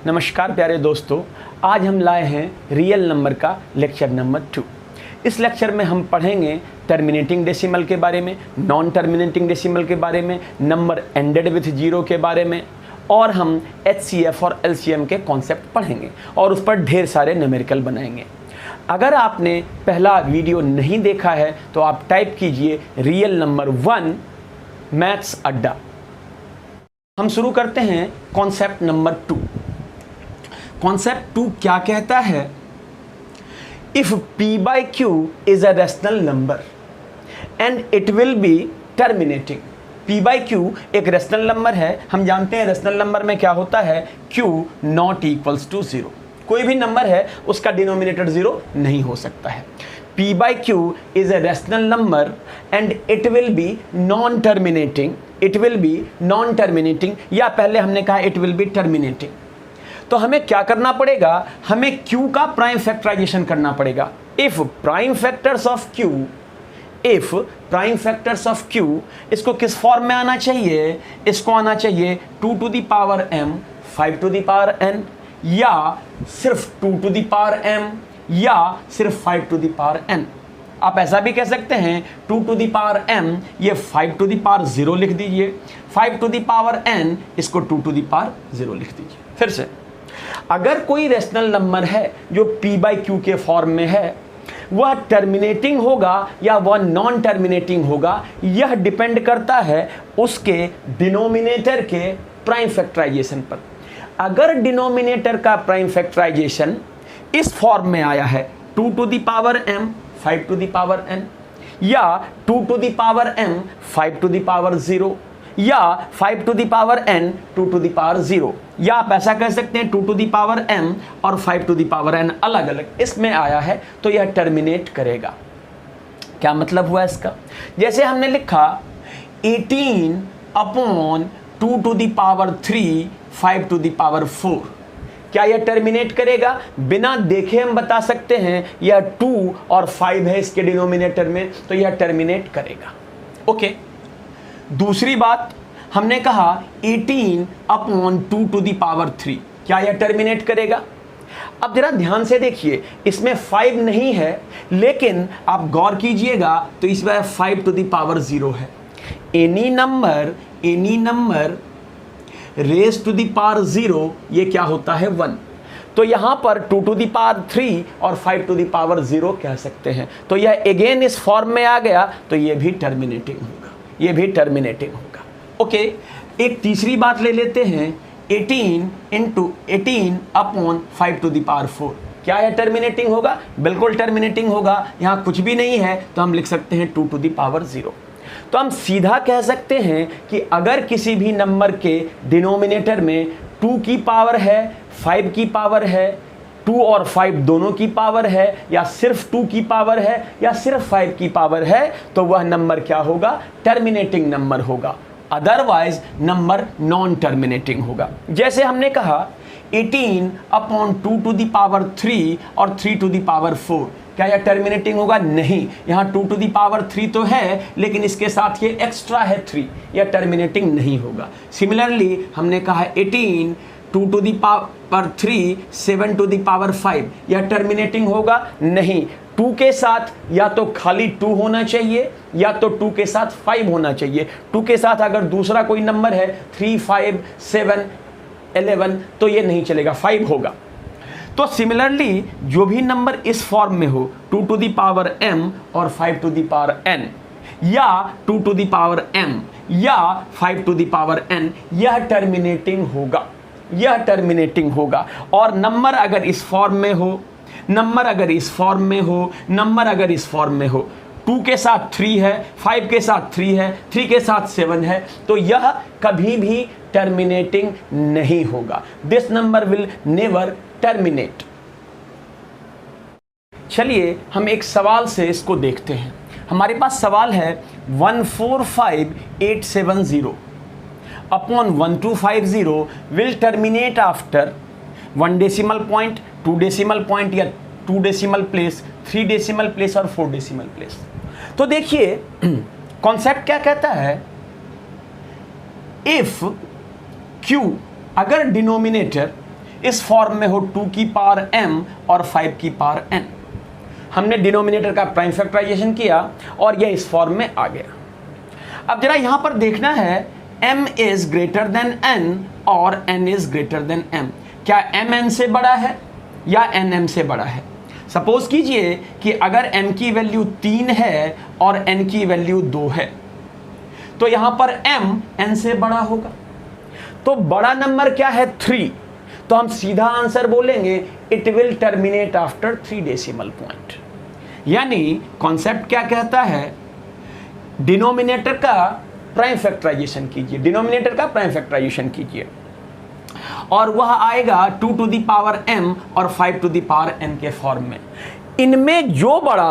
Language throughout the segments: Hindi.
नमस्कार प्यारे दोस्तों, आज हम लाए हैं रियल नंबर का लेक्चर नंबर 2। इस लेक्चर में हम पढ़ेंगे टर्मिनेटिंग डेसिमल के बारे में, नॉन टर्मिनेटिंग डेसिमल के बारे में, नंबर एंडेड विथ जीरो के बारे में, और हम HCF और LCM के कॉन्सेप्ट पढ़ेंगे और उस पर ढेर सारे न्यूमेरिकल बनाएंगे। अगर आपने पहला वीडियो नहीं देखा है तो आप टाइप कीजिए रियल नंबर 1 मैथ्स अड्डा। हम शुरू करते हैं कॉन्सेप्ट नंबर 2। कॉन्सेप्ट 2 क्या कहता है? If P by Q is a rational number and it will be terminating। P by Q एक रेशनल नंबर है। हम जानते हैं रेशनल नंबर में क्या होता है, Q नॉट इक्वल्स टू 0। कोई भी नंबर है उसका डिनोमिनेटर 0 नहीं हो सकता है। P by Q is a rational number and it will be non-terminating। It will be non-terminating, या पहले हमने कहा it will be terminating। तो हमें क्या करना पड़ेगा, हमें Q का प्राइम फैक्टराइजेशन करना पड़ेगा। If prime factors of Q, if prime factors of Q, इसको किस फॉर्म में आना चाहिए? इसको आना चाहिए 2 to the power m, 5 to the power n, या सिर्फ 2 to the power m, या सिर्फ 5 to the power n। आप ऐसा भी कह सकते हैं 2 to the power m, ये 5 to the power 0 लिख दीजिए, 5 to the power n, इसको 2 to the power 0 लिख दीजिए। फिर से, अगर कोई रेशनल नंबर है जो P by Q के फॉर्म में है, वह टर्मिनेटिंग होगा या वह नॉन टर्मिनेटिंग होगा, यह डिपेंड करता है उसके डिनोमिनेटर के प्राइम फैक्टराइजेशन पर। अगर डिनोमिनेटर का प्राइम फैक्टराइजेशन इस फॉर्म में आया है 2 to the power m, 5 to the power n, या 2 to the power m, 5 to the power 0, या 5 to the power n, 2 to the power 0, या आप ऐसा कह सकते हैं 2 to the power m और 5 to the power n अलग अलग इसमें आया है, तो यह टर्मिनेट करेगा। क्या मतलब हुआ इसका? जैसे हमने लिखा 18 upon 2 to the power 3, 5 to the power 4, क्या यह टर्मिनेट करेगा? बिना देखे हम बता सकते हैं यह 2 और 5 है इसके डिनोमिनेटर में, तो यह टर्मिनेट करेगा। ओके, दूसरी बात हमने कहा 18 अपॉन 2 to the power 3, क्या यह टर्मिनेट करेगा? अब जरा ध्यान से देखिए, इसमें 5 नहीं है, लेकिन आप गौर कीजिएगा तो इसमें 5 to the power 0 है। Any number raise to the power 0, ये क्या होता है 1। तो यहां पर 2 to the power 3 और 5 to the power 0 कह सकते हैं। तो यह अगेन इस फॉर्म में आ गया, तो ये भी टर्मिनेटिंग होगा, ये भी टर्मिनेटिंग होगा। ओके, एक तीसरी बात ले लेते हैं 18 अपॉन 5 to the power 4, क्या यह टर्मिनेटिंग होगा? बिल्कुल टर्मिनेटिंग होगा। यहां कुछ भी नहीं है तो हम लिख सकते हैं 2 to the power 0। तो हम सीधा कह सकते हैं कि अगर किसी भी नंबर के डिनोमिनेटर में 2 की पावर है, 5 की पावर है, 2 और 5 दोनों की पावर है, या सिर्फ 2 की पावर है, या सिर्फ 5 की पावर है, तो वह नंबर क्या होगा? टर्मिनेटिंग नंबर होगा। अदरवाइज नंबर नॉन टर्मिनेटिंग होगा। जैसे हमने कहा 18 अपॉन 2 to the power 3 और 3 to the power 4, क्या यह टर्मिनेटिंग होगा? नहीं। यहाँ 2 to the power 3 तो है, लेकिन इसके साथ ये एक्स्ट्रा है 3, यह टर्मिनेटिंग नहीं होगा। सिमिलरली हमने कहा 18 2 to the power 3, 7 to the power 5, यह टर्मिनेटिंग होगा? नहीं। 2 के साथ या तो खाली 2 होना चाहिए, या तो 2 के साथ 5 होना चाहिए। 2 के साथ अगर दूसरा कोई नंबर है 3, 5, 7, 11, तो ये नहीं चलेगा, 5 होगा। तो सिमिलरली जो भी नंबर इस फॉर्म में हो 2 to the power m और 5 to the power n, या 2 to the power m या 5 to the power n, यह टर्मिनेटिंग होगा, यह टर्मिनेटिंग होगा। और नंबर अगर इस फॉर्म में हो, नंबर अगर इस फॉर्म में हो, नंबर अगर इस फॉर्म में हो, 2 के साथ 3 है, 5 के साथ 3 है, 3 के साथ 7 है, तो यह कभी भी टर्मिनेटिंग नहीं होगा। This number will never terminate. चलिए हम एक सवाल से इसको देखते हैं। हमारे पास सवाल है 145870 upon 1250 will terminate after 1 decimal point, 2 decimal point, या 2 डेसिमल प्लेस, 3 डेसिमल प्लेस और 4 डेसिमल प्लेस। तो देखिए कॉन्सेप्ट क्या कहता है, इफ Q, अगर डिनोमिनेटर इस फॉर्म में हो 2 की पावर m और 5 की पावर n। हमने डिनोमिनेटर का प्राइम फैक्टराइजेशन किया और यह इस फॉर्म में आ गया। अब जरा यहां पर देखना है m is greater than n और n is greater than m। क्या m n से बड़ा है या n m से बड़ा है? सपोज कीजिए कि अगर m की वैल्यू 3 है और n की वैल्यू 2 है तो यहां पर m n से बड़ा होगा। तो बड़ा नंबर क्या है? 3। तो हम सीधा आंसर बोलेंगे it will terminate after 3 decimal point. यानी कॉन्सेप्ट क्या कहता है? डिनोमिनेटर का प्राइम फैक्टराइजेशन कीजिए, डिनोमिनेटर का प्राइम फैक्टराइजेशन कीजिए और वह आएगा 2 टू द पावर m और 5 टू द पावर n के फॉर्म में। इनमें जो बड़ा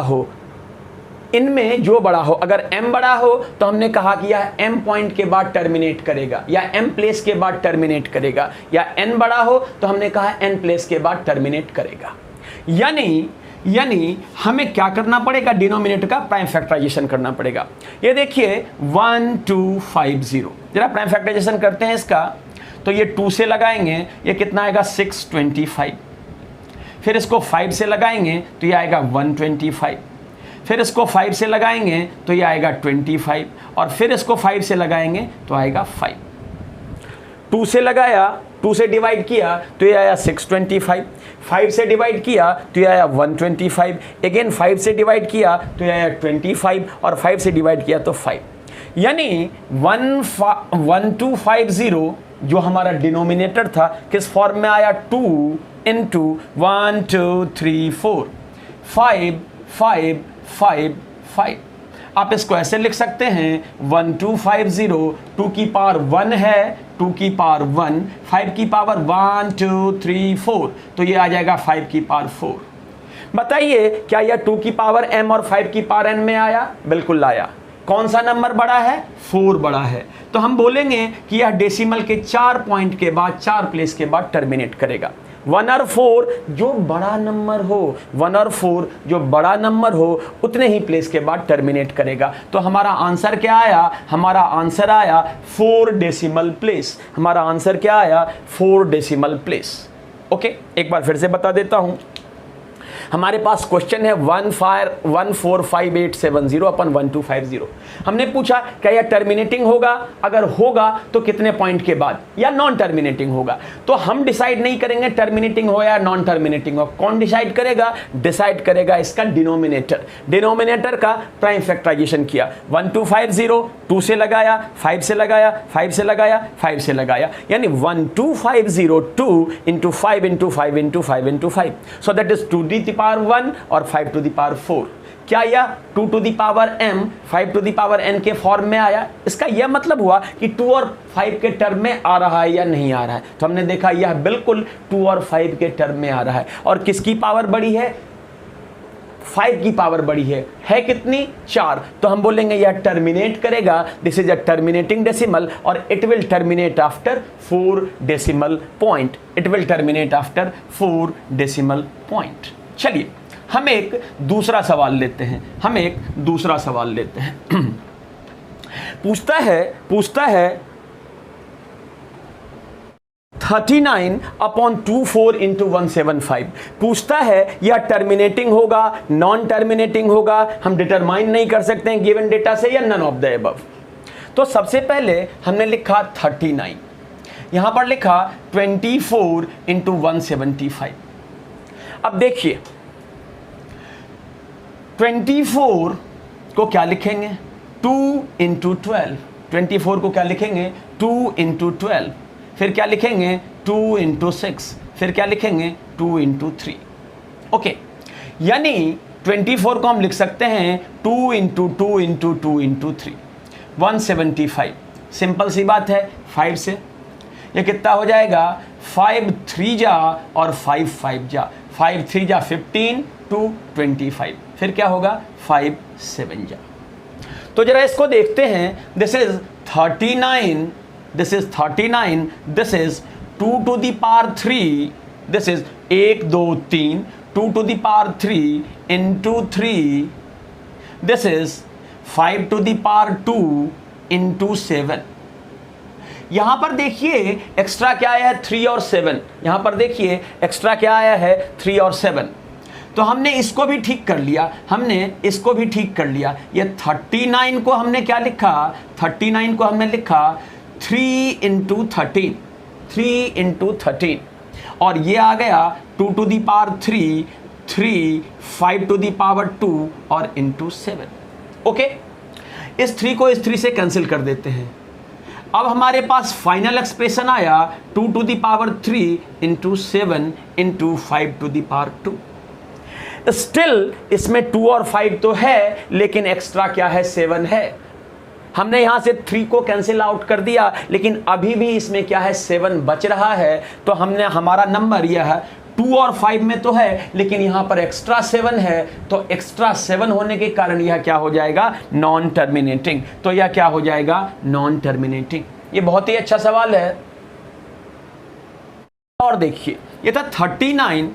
हो, अगर m बड़ा हो तो हमने कहा कि यह m पॉइंट के बाद टर्मिनेट करेगा या m प्लेस के बाद टर्मिनेट करेगा, या n बड़ा हो तो हमने कहा n प्लेस के बाद टर्मिनेट करेगा। यानी हमें क्या करना पड़ेगा? डिनोमिनेटर का प्राइम फैक्टराइजेशन करना पड़ेगा। ये देखिए 1250, जरा प्राइम फैक्टराइजेशन करते हैं इसका। तो ये 2 से लगाएंगे, ये कितना आएगा? 625। फिर इसको 5 से लगाएंगे तो ये आएगा 125। फिर इसको 5 से लगाएंगे तो ये आएगा 25 और फिर इसको 5 से लगाएंगे तो आएगा 5। 2 से लगाया, 2 से डिवाइड किया तो ये आया 625। 5 से डिवाइड किया तो ये आया 125। अगेन 5 से डिवाइड किया तो ये आया 25 और 5 से डिवाइड किया तो 5। यानी 1250 जो हमारा डिनोमिनेटर था किस फॉर्म में आया? 2 इंटू 1 2 3 4 5 5 5 5। आप इसको ऐसे लिख सकते हैं 1250 2 की पावर 1 है, 2 की पावर 1, 5 की पावर 1 2 3 4, तो ये आ जाएगा 5 की पावर 4। बताइए क्या यह 2 की पावर m और 5 की पावर n में आया? बिल्कुल आया। कौन सा नंबर बड़ा है? 4 बड़ा है। तो हम बोलेंगे कि यह डेसिमल के 4 पॉइंट के बाद, 4 प्लेस के बाद टर्मिनेट करेगा। 1 और 4 जो बड़ा नंबर हो, 1 और 4 जो बड़ा नंबर हो उतने ही प्लेस के बाद टर्मिनेट करेगा। तो हमारा आंसर क्या आया? हमारा आंसर आया 4 डेसिमल प्लेस। हमारा आंसर क्या आया? 4 डेसिमल प्लेस। ओके, एक बार फिर से बता देता हूं। हमारे पास क्वेश्चन है 145870 अपन 1250। हमने पूछा क्या यह टर्मिनेटिंग होगा? अगर होगा तो कितने पॉइंट के बाद, या नॉन टर्मिनेटिंग होगा? तो हम डिसाइड नहीं करेंगे टर्मिनेटिंग हो या नॉन टर्मिनेटिंग हो। कौन डिसाइड करेगा? डिसाइड करेगा इसका डिनोमिनेटर। डिनोमिनेटर का प्राइम फैक्टराइजेशन किया, 1250 2 से लगाया, 5 से लगाया, 5 से लगाया, 5 से लगाया, यानी 1250 2 into 5 into 5 into 5 into 5। So that is 2 to the power 1 और 5 टू द पावर 4। क्या यह 2 to the power m 5 to the power n के फॉर्म में आया? इसका यह मतलब हुआ कि 2 और 5 के टर्म में आ रहा है या नहीं आ रहा है। तो हमने देखा यह बिल्कुल 2 और 5 के टर्म में आ रहा है। और किसकी पावर बड़ी है? 5 की पावर बड़ी है कितनी? 4। तो हम बोलेंगे यह टर्मिनेट करेगा, this is a terminating decimal और it will terminate after 4 decimal point. It will terminate after 4 decimal point. चलिए हम एक दूसरा सवाल लेते हैं। पूछता है 39/24 इंटू 175। पूछता है यह टर्मिनेटिंग होगा, नॉन टर्मिनेटिंग होगा? हम डिटरमाइन नहीं कर सकते हैं गिवन डेटा से, या नन ऑफ द अबव। तो सबसे पहले हमने लिखा 39, यहां पर लिखा 24 इंटू 175। अब देखिए 24 को क्या लिखेंगे? 2 इंटू 12। 24 को क्या लिखेंगे? 2 इंटू 12। फिर क्या लिखेंगे? 2 इंटू 6। फिर क्या लिखेंगे? 2 इंटू 3। ओके, यानी 24 को हम लिख सकते हैं 2 इंटू 2 इंटू 2 इंटू 3, 175। सिंपल सी बात है, 5 से ये कितना हो जाएगा? 5 3 जा और 5 5 जा, 5 3 जा 15 टू 25। फिर क्या होगा? 5 7 जा। तो जरा इसको देखते हैं। This is 39, this is 39, this is 2 to the power 3, this is 1 2 3, 2 to the power 3 into 3, this is 5 to the power 2 into 7। यहां पर देखिए एक्स्ट्रा क्या आया है 3 और 7, यहां पर देखिए एक्स्ट्रा क्या आया है 3 और 7। तो हमने इसको भी ठीक कर लिया, हमने इसको भी ठीक कर लिया। ये 39 को हमने क्या लिखा, 39 को हमने लिखा 3 इंटू 13, 3 इंटू 13, और ये आ गया 2 to the power 3, 3, 5 to the power 2 और इंटू 7। ओके, इस 3 को इस 3 से कैंसिल कर देते हैं। अब हमारे पास फाइनल एक्सप्रेशन आया 2 to the power 3 into 7 into 5 to the power 2। Still इसमें 2 और 5 तो है, लेकिन एक्स्ट्रा क्या है 7 है। हमने यहां से 3 को कैंसिल आउट कर दिया, लेकिन अभी भी इसमें क्या है 7 बच रहा है। तो हमने हमारा नंबर यह है 2 और 5 में तो है, लेकिन यहां पर एक्स्ट्रा 7 है, तो एक्स्ट्रा 7 होने के कारण यह क्या हो जाएगा नॉन टर्मिनेटिंग। तो यह क्या हो जाएगा नॉन टर्मिनेटिंग। ये बहुत ही अच्छा सवाल है। और देखिए ये था 39,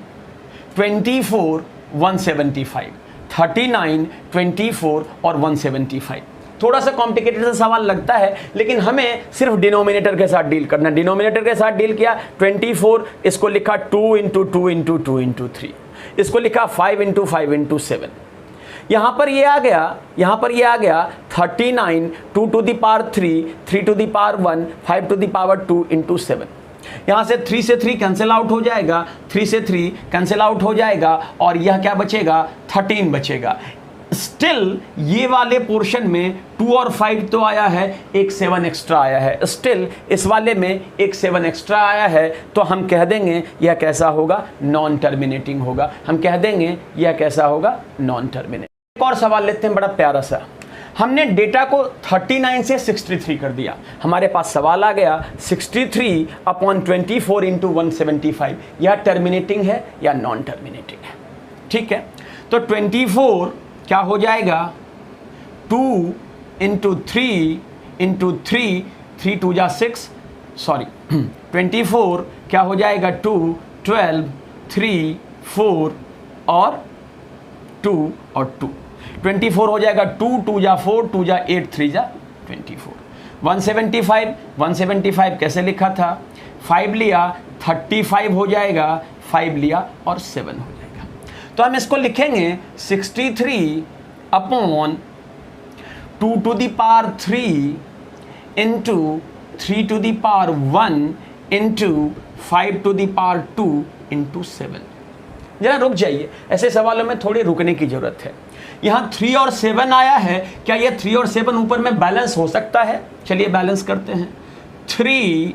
24, 175, 39, 24 और 175। थोड़ा सा कॉम्प्लिकेटेड सा सवाल लगता है, लेकिन हमें सिर्फ डिनोमिनेटर के साथ डील करना। डिनोमिनेटर के साथ डील किया, 24 इसको लिखा 2 इंटू 2 इंटू 2 इंटू 3, इसको लिखा 5 इंटू 5 इंटू 7। यहाँ पर ये आ गया 39, 2 to the power 3, 3 to the power 1, 5 to the power 2 into 7। यहाँ से 3 से 3 कैंसिल आउट हो जाएगा, 3 से 3 कैंसिल आउट हो जाएगा, और यह क्या बचेगा 13 बचेगा। स्टिल ये वाले पोर्शन में 2 और 5 तो आया है, एक 7 एक्स्ट्रा आया है। स्टिल इस वाले में एक 7 एक्स्ट्रा आया है, तो हम कह देंगे यह कैसा होगा नॉन टर्मिनेटिंग होगा। हम कह देंगे यह कैसा होगा नॉन टर्मिनेटिंग। एक और सवाल लेते हैं बड़ा प्यारा सा। हमने डेटा को 39 से 63 कर दिया। हमारे पास सवाल आ गया 63 अपॉन 24 इंटू 175, यह टर्मिनेटिंग है या नॉन टर्मिनेटिंग है। ठीक है, तो 24 क्या हो जाएगा 2 इंटू 3 इंटू 3, 3 2 जा 6, सॉरी 24 क्या हो जाएगा 2, 12, 3, 4 और 2 और 2, 24 हो जाएगा 2 2 जा 4, 2 जा 8, 3 जा 24। 175 कैसे लिखा था 5 लिया, 35 हो जाएगा, 5 लिया और 7 हो जाएगा। तो हम इसको लिखेंगे 63 upon 2 to the power 3 into 3 to the power 1 into 5 to the power 2 into 7। जरा रुक जाइए, ऐसे सवालों में थोड़ी रुकने की जरूरत है। यहाँ 3 और 7 आया है, क्या ये 3 और 7 ऊपर में बैलेंस हो सकता है? चलिए बैलेंस करते हैं। 3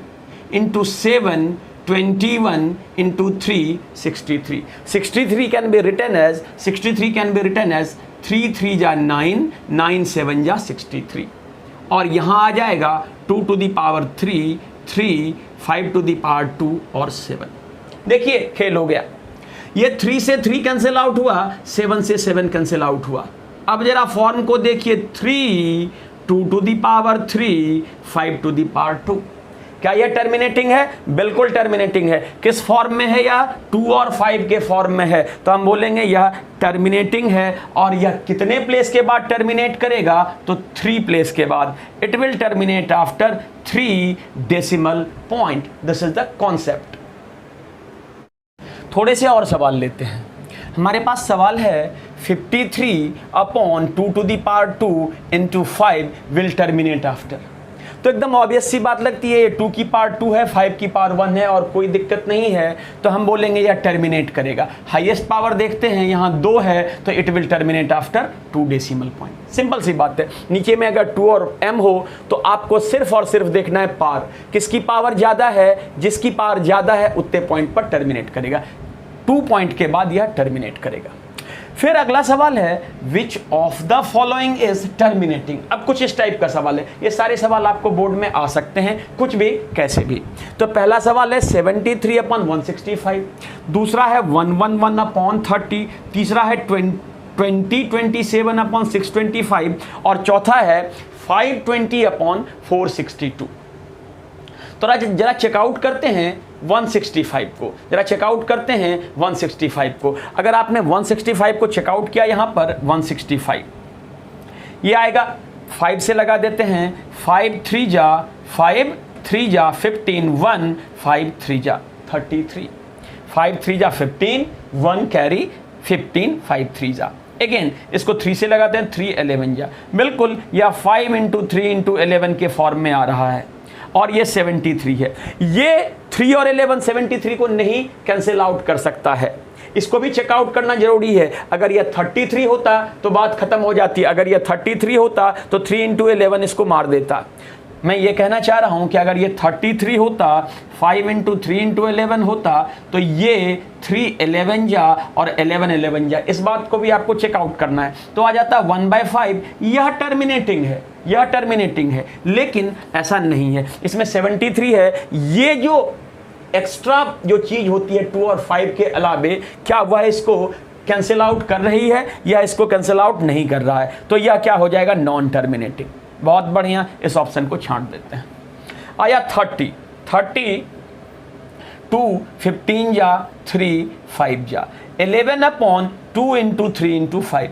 into 7 21 into 3 63। 63 can be written as 3 3 जा 9, 9 7 जा 63, और यहाँ आ जाएगा 2 to the power 3, 3, 5 to the power 2 और 7। देखिए खेल हो गया। ये 3 से 3 कैंसिल आउट हुआ, 7 से 7 कैंसिल आउट हुआ। अब जरा फॉर्म को देखिए 3, 2 to the power 3, 5 to the power 2। क्या यह टर्मिनेटिंग है? बिल्कुल टर्मिनेटिंग है। किस फॉर्म में है? यह 2 और 5 के फॉर्म में है, तो हम बोलेंगे यह टर्मिनेटिंग है। और यह कितने प्लेस के बाद टर्मिनेट करेगा? तो 3 प्लेस के बाद। It will terminate after 3 decimal point. This is the concept. थोड़े से और सवाल लेते हैं। हमारे पास सवाल है 53 upon 2 to the power 2 into 5 will terminate after. तो एकदम ऑब्वियस सी बात लगती है, ये 2 की पावर 2 है, 5 की पावर 1 है और कोई दिक्कत नहीं है, तो हम बोलेंगे यह टर्मिनेट करेगा। हाईएस्ट पावर देखते हैं, यहाँ 2 है, तो it will terminate after 2 decimal point. Simple सी बात है। नीचे में अगर 2 और m हो तो आपको सिर्फ और सिर्फ देखना है पावर, किसकी पावर ज़्यादा है, जिसकी पावर ज़्यादा है उतने पॉइंट पर टर्मिनेट करेगा। 2 पॉइंट के बाद यह टर्मिनेट करेगा। फिर अगला सवाल है which of the following is terminating. अब कुछ इस टाइप का सवाल है। ये सारे सवाल आपको बोर्ड में आ सकते हैं, कुछ भी कैसे भी। तो पहला सवाल है 73 अपॉन 165, दूसरा है 111 अपॉन 30, तीसरा है 27 अपॉन 625 और चौथा है 520 अपॉन 462। तो जरा चेकआउट करते हैं 165 को, जरा चेकआउट करते हैं 165 को। अगर आपने 165 को चेकआउट किया, यहाँ पर 165 ये आएगा, 5 से लगा देते हैं, 5 3 जा 5 3 जा 15, 1 5 3 जा 33, 5 3 जा 15, 1 कैरी 15, 5 3 जा। अगेन इसको 3 से लगाते हैं, 3 11 जा, बिल्कुल या 5 इंटू 3 इंटू 11 के फॉर्म में आ रहा है और ये 73 है। ये 3 और 11 73 को नहीं कैंसिल आउट कर सकता है, इसको भी चेकआउट करना जरूरी है। अगर यह 33 होता तो बात खत्म हो जाती, अगर यह 33 होता तो 3 इंटू 11 इसको मार देता। मैं ये कहना चाह रहा हूं कि अगर ये 33 होता, 5 इंटू 3 इंटू 11 होता तो ये 3 11 जा और 11 11 जा, इस बात को भी आपको चेकआउट करना है। तो आ जाता 1/5, यह टर्मिनेटिंग है, यह टर्मिनेटिंग है, लेकिन ऐसा नहीं है, इसमें 73 है। ये जो एक्स्ट्रा जो चीज होती है 2 और 5 के अलावे, क्या वह इसको कैंसिल आउट कर रही है या इसको कैंसिल आउट नहीं कर रहा है? तो यह क्या हो जाएगा? Non terminating. बहुत बढ़िया, इस ऑप्शन को छांट देते हैं। आया 30, 2 15 जा 3 5 जा, 11/2 इंटू 3 इंटू 5।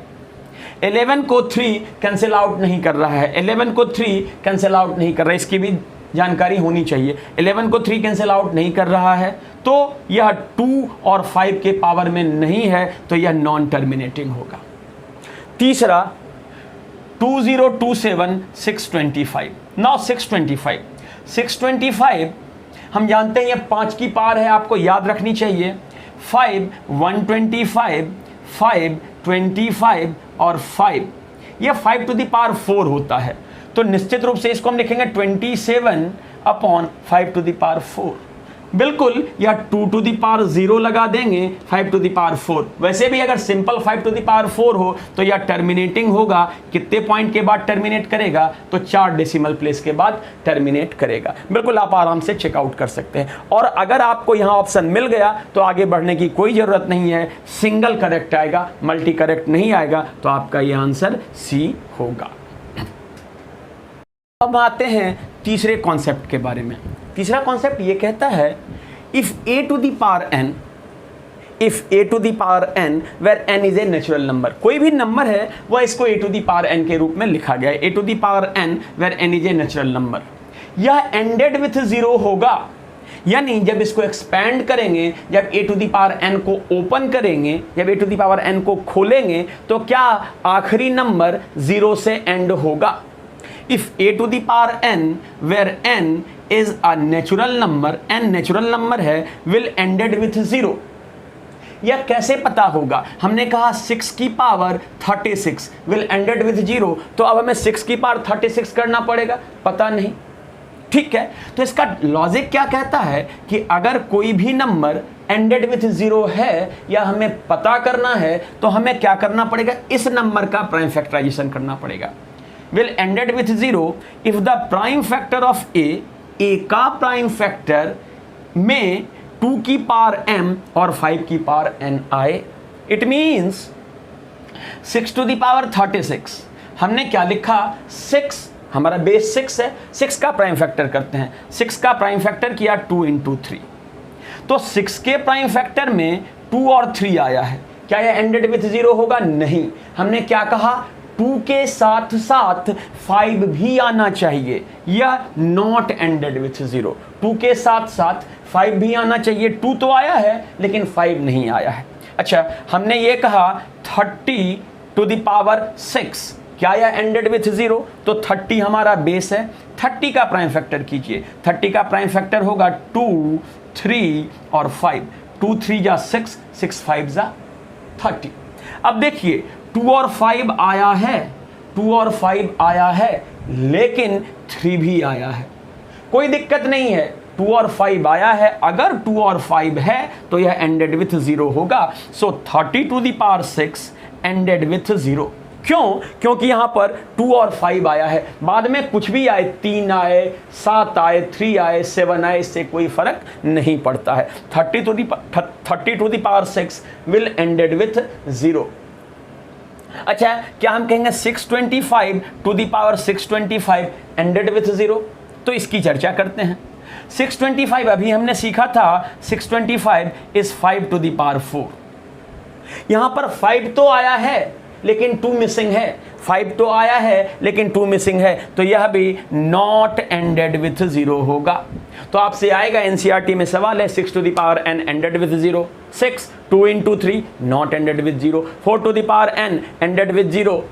11 को 3 कैंसिल आउट नहीं कर रहा है, 11 को 3 कैंसिल आउट नहीं कर रहा है, इसकी भी जानकारी होनी चाहिए। 11 को 3 कैंसिल आउट नहीं कर रहा है तो यह 2 और 5 के पावर में नहीं है, तो यह नॉन टर्मिनेटिंग होगा। तीसरा 2027 625। नाउ 625 हम जानते हैं ये 5 की पावर है, आपको याद रखनी चाहिए। 5 125, 5 25 और 5, यह 5 टू द पावर 4 होता है, तो निश्चित रूप से इसको हम लिखेंगे 27/5 टू द पावर 4। बिल्कुल, या 2 टू द पावर 0 लगा देंगे, 5 टू द पावर 4। वैसे भी अगर सिंपल 5 टू द पावर 4 हो तो यह टर्मिनेटिंग होगा। कितने पॉइंट के बाद टर्मिनेट करेगा? तो 4 डेसिमल प्लेस के बाद टर्मिनेट करेगा। बिल्कुल आप आराम से चेकआउट कर सकते हैं। और अगर आपको यहाँ ऑप्शन मिल गया तो आगे बढ़ने की कोई ज़रूरत नहीं है, सिंगल करेक्ट आएगा, मल्टी करेक्ट नहीं आएगा, तो आपका यह आंसर सी होगा। अब आते हैं तीसरे कॉन्सेप्ट के बारे में। तीसरा कॉन्सेप्ट ये कहता है if a to the power n where n is a natural number. कोई भी नंबर है वह इसको a to the power n के रूप में लिखा गया है। a to the power n where n is a natural number. यह एंडेड विथ 0 होगा, यानी जब इसको एक्सपैंड करेंगे, जब a to the power n को ओपन करेंगे, जब a to the power n को खोलेंगे तो क्या आखिरी नंबर 0 से एंड होगा। If a to the power n where n is a natural number, n natural number है, will ended with 0। यह कैसे पता होगा? हमने कहा 6 की पावर 36 will ended with 0, तो अब हमें 6 की पावर 36 करना पड़ेगा, पता नहीं। ठीक है, तो इसका लॉजिक क्या कहता है कि अगर कोई भी नंबर एंडेड विथ 0 है या हमें पता करना है तो हमें क्या करना पड़ेगा? इस नंबर का प्राइम फैक्टराइजेशन करना पड़ेगा। will ended with 0 if the prime factor of a का प्राइम फैक्टर में 2 की पावर m और 5 की पावर n आए। It means 6 to the power 36, हमने क्या लिखा? 6, हमारा बेस 6 है, 6 का प्राइम फैक्टर करते हैं। 6 का प्राइम फैक्टर किया 2 इंटू 3, तो 6 के प्राइम फैक्टर में 2 और 3 आया है। क्या यह एंडेड विथ 0 होगा? नहीं। हमने क्या कहा? 2 के साथ साथ 5 भी आना चाहिए, यह नॉट एंडेड विथ 0। 2 के साथ साथ 5 भी आना चाहिए। 2 तो आया है लेकिन 5 नहीं आया है। अच्छा, हमने ये कहा 30 टू द पावर 6, क्या यह एंडेड विथ 0? तो 30 हमारा बेस है, 30 का प्राइम फैक्टर कीजिए। 30 का प्राइम फैक्टर होगा 2, 3 और 5। 2 3 जा 6, 6 5 जा 30। अब देखिए 2 और 5 आया है, 2 और 5 आया है, लेकिन 3 भी आया है। कोई दिक्कत नहीं है, 2 और 5 आया है, अगर 2 और 5 है तो यह एंडेड विथ 0 होगा। So 30 to the power 6 ended with 0। क्यों? क्योंकि यहां पर 2 और 5 आया है, बाद में कुछ भी आए, 3 आए, 7 आए, 3 आए, 7 आए, इससे कोई फर्क नहीं पड़ता है। 30 to the power 6 will ended with 0। अच्छा, क्या हम कहेंगे 625 to the power 625 ended with 0? तो इसकी चर्चा करते हैं। 625 अभी हमने सीखा था, 625 इज 5 टू द पावर 4। यहां पर 5 तो आया है लेकिन 2 मिसिंग है, 5 तो आया है लेकिन 2 मिसिंग है, तो यह भी नॉट एंडेड विथ 0 होगा। तो आपसे आएगा एनसीईआरटी में सवाल है 6 to the power n ended with 0, 6 2 into 3 not ended with 0, 4 to the power n ended with 0,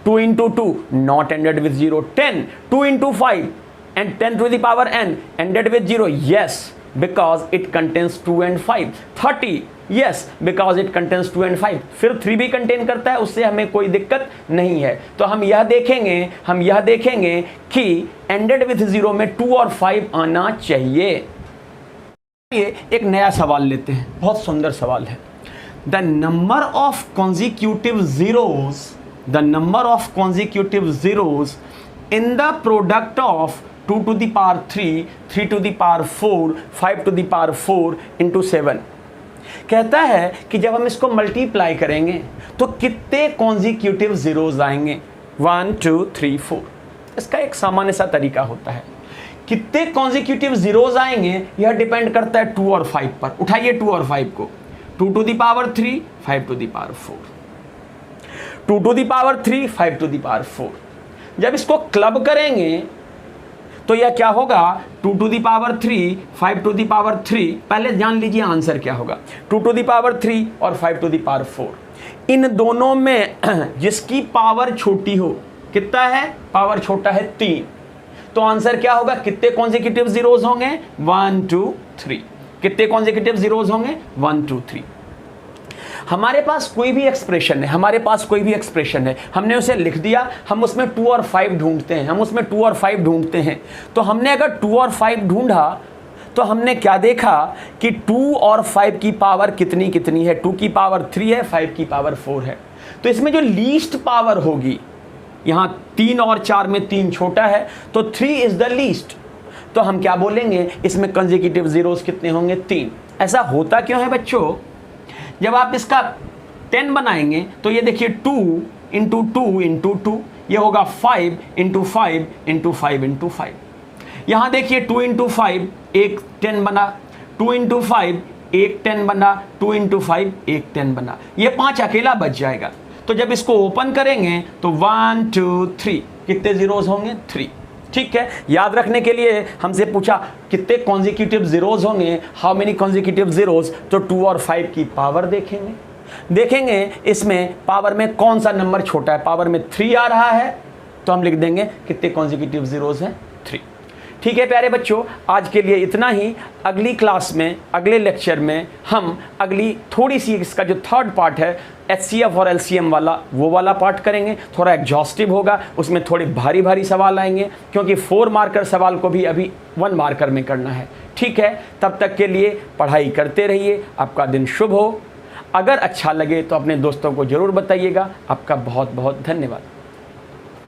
2 into 2 not ended with 0, 10 2 into 5 and 10 to the power n ended with 0, yes because it contains 2 and 5, 30 yes because it contains 2 and 5, फिर 3 भी कंटेन करता है, उससे हमें कोई दिक्कत नहीं है। तो हम यह देखेंगे कि ended with 0 में 2 और 5 आना चाहिए। ये एक नया सवाल लेते हैं, बहुत सुंदर सवाल है। The number of consecutive zeros in the product of 2 to the power 3, 3 to the power 4, 5 to the power 4 into 7 कहता है कि जब हम इसको मल्टीप्लाई करेंगे तो कितने कॉन्जिक्यूटिव जीरोस आएंगे, 1 2 3 4। इसका एक सामान्य सा तरीका होता है, कितने कॉन्जिक्यूटिव जीरोस आएंगे यह डिपेंड करता है 2 और 5 पर। उठाइए 2 और 5 को, 2 to the power 3, 5 to the power 4, 2 to the power 3, 5 to the power 4। जब इसको क्लब करेंगे तो यह क्या होगा, 2 to the power 3, 5 to the power 3। पहले जान लीजिए आंसर क्या होगा, 2 to the power 3 और 5 to the power 4। इन दोनों में जिसकी पावर छोटी हो, कितना है, पावर छोटा है 3, तो आंसर क्या होगा, कितने कॉन्जिक्यूटिव जीरोस होंगे, 1 2 3। कितने कॉन्जिक्यूटिव जीरोस होंगे, 1 2 3। हमारे पास कोई भी एक्सप्रेशन है, हमने उसे लिख दिया, हम उसमें 2 और 5 ढूंढते हैं, तो हमने अगर 2 और 5 ढूंढा तो हमने क्या देखा कि 2 और 5 की पावर कितनी है, 2 की पावर 3 है, 5 की पावर 4 है। तो इसमें जो लीस्ट पावर होगी, यहाँ 3 और 4 में 3 छोटा है, तो 3 इज द लीस्ट। तो हम क्या बोलेंगे, इसमें कंसेक्यूटिव जीरोस कितने होंगे, 3। ऐसा होता क्यों है बच्चों, जब आप इसका 10 बनाएंगे तो ये देखिए 2 into 2 into 2, ये होगा 5 into 5 into 5 into 5। यहाँ देखिए 2 into 5 एक 10 बना, 2 into 5 एक 10 बना, 2 into 5 एक 10 बना, ये 5 अकेला बच जाएगा। तो जब इसको ओपन करेंगे तो 1 2 3 कितने जीरोस होंगे, 3। ठीक है, याद रखने के लिए हमसे पूछा कितने कॉन्जिक्यूटिव जीरोस होंगे, हाउ मेनी कॉन्जिक्यूटिव जीरोस, तो 2 और 5 की पावर देखेंगे इसमें पावर में कौन सा नंबर छोटा है, पावर में 3 आ रहा है, तो हम लिख देंगे कितने कॉन्जिक्यूटिव जीरोस हैं, 3। ठीक है प्यारे बच्चों, आज के लिए इतना ही। अगली क्लास में, अगले लेक्चर में हम अगली थोड़ी सी इसका जो थर्ड पार्ट है HCF और LCM वाला, वो वाला पार्ट करेंगे। थोड़ा एग्जॉस्टिव होगा, उसमें थोड़े भारी सवाल आएंगे, क्योंकि 4 मार्कर सवाल को भी अभी 1 मार्कर में करना है। ठीक है, तब तक के लिए पढ़ाई करते रहिए, आपका दिन शुभ हो। अगर अच्छा लगे तो अपने दोस्तों को ज़रूर बताइएगा। आपका बहुत बहुत धन्यवाद।